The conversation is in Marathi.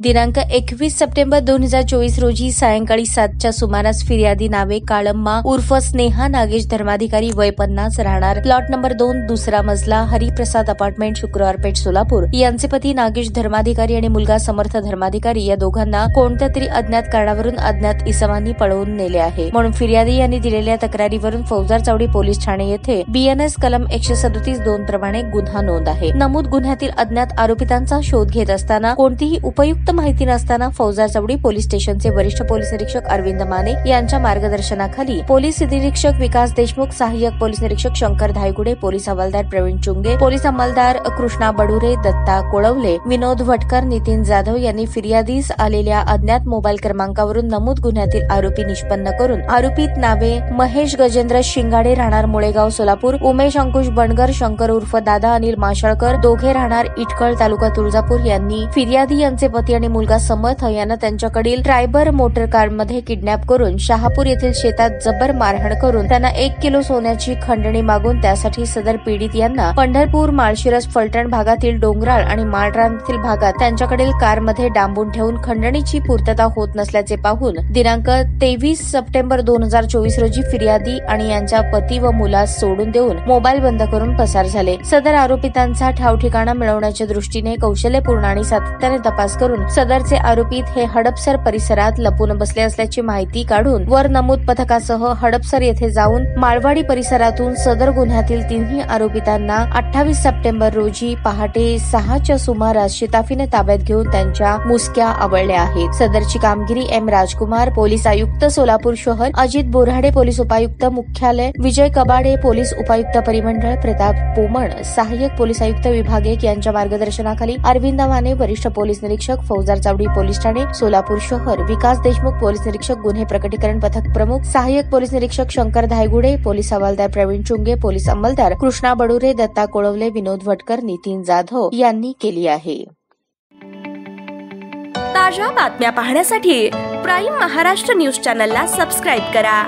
दिनांक 21 सप्टेंबर 2024 रोजी सायंकाळी 7च्या सुमारास फिर्यादी नावे काळम्मा उर्फ स्नेहा नागेश धर्माधिकारी वय 50 राहणार प्लॉट नंबर 2 दुसरा मजला हरिप्रसाद अपार्टमेंट शुक्रवार पेठ सोलापूर यांचे पती नागेश धर्माधिकारी आणि मुलगा समर्थ धर्माधिकारी या दोघांना कोणत्या तरी अज्ञात कारणावरून अज्ञात इसमांनी पळवून नेले आहे म्हणून फिर्यादी यांनी दिलेल्या तक्रारीवरून फौजदार चावडी पोलीस ठाणे येथे BNS कलम 137(2) प्रमाणे गुन्हा नोंद आहे। नमूद गुन्ह्यातील अज्ञात आरोपितांचा शोध घेत असताना कोणतीही उपयुक्त माहिती नसताना फौजदार चावडी पोलीस स्टेशनचे वरिष्ठ पोलीस निरीक्षक अरविंद माने यांच्या मार्गदर्शनाखाली पोलीस निरीक्षक विकास देशमुख, सहाय्यक पोलीस निरीक्षक शंकर धायगुडे, पोलीस हवालदार प्रवीण चुंगे, पोलीस अंमलदार कृष्णा बडुरे, दत्ता कोळवले, विनोद भटकर, नितीन जाधव यांनी फिर्यादीस आलेल्या अज्ञात मोबाईल क्रमांकावरून नमूद गुन्ह्यातील आरोपी निष्पन्न करून आरोपित नावे महेश गजेंद्र शिंगाडे राहणार मुळेगाव सोलापूर, उमेश अंकुश बनगर, शंकर उर्फ दादा अनिल माशाळकर दोघे राहणार इटकळ तालुका तुळजापूर यांनी फिर्यादी यांचे पती आणि मुलगा समर्थ यांना त्यांच्याकडील ट्रायबर मोटर कारमध्ये किडनॅप करून शहापूर येथील शेतात जबर मारहाण करून त्यांना 1 किलो सोन्याची खंडणी मागून त्यासाठी सदर पीडित यांना पंढरपूर, माळशिरस, फलटण भागातील डोंगराळ आणि माळरानातील भागात त्यांच्याकडील कारमध्ये डांबून ठेवून खंडणीची पूर्तता होत नसल्याचे पाहून दिनांक 23 सप्टेंबर 2024 रोजी फिर्यादी आणि यांच्या पती व मुलास सोडून देऊन मोबाईल बंद करून पसार झाले। सदर आरोपितांचा ठाव ठिकाणा मिळवण्याच्या दृष्टीने कौशल्यपूर्ण आणि सातत्याने तपास करून सदरचे आरोपित हे हडपसर परिसरात लपून बसले असल्याची माहिती काढून वर नमूद पथकासह हडपसर येथे जाऊन माळवाडी परिसरातून सदर गुन्ह्यातील तिन्ही आरोपितांना 28 सप्टेंबर रोजी पहाटे 6च्या सुमारास शिताफीने ताब्यात घेऊन त्यांच्या मुसक्या आवळल्या आहेत। सदरची कामगिरी M. राजकुमार, पोलीस आयुक्त सोलापूर शहर, अजित बोराडे, पोलीस उपायुक्त मुख्यालय, विजय कबाडे, पोलीस उपायुक्त परिमंडळ, प्रताप पोमण, सहाय्यक पोलीस आयुक्त विभाग 1 यांच्या मार्गदर्शनाखाली अरविंद माने, वरिष्ठ पोलीस निरीक्षक फौजदार चावडी पोलीस ठाणे सोलापूर शहर, विकास देशमुख, पोलीस निरीक्षक गुन्हे प्रकटीकरण पथक प्रमुख, सहाय्यक पोलीस निरीक्षक शंकर धायगुडे, पोलीस हवालदार प्रवीण चुंगे, पोलीस अंमलदार कृष्णा बडुरे, दत्ता कोळवले, विनोद भटकर, नितीन जाधव यांनी केली आहे। ताज्या बातम्या पाहण्यासाठी प्राईम महाराष्ट्र न्यूज चॅनलला सबस्क्राईब करा।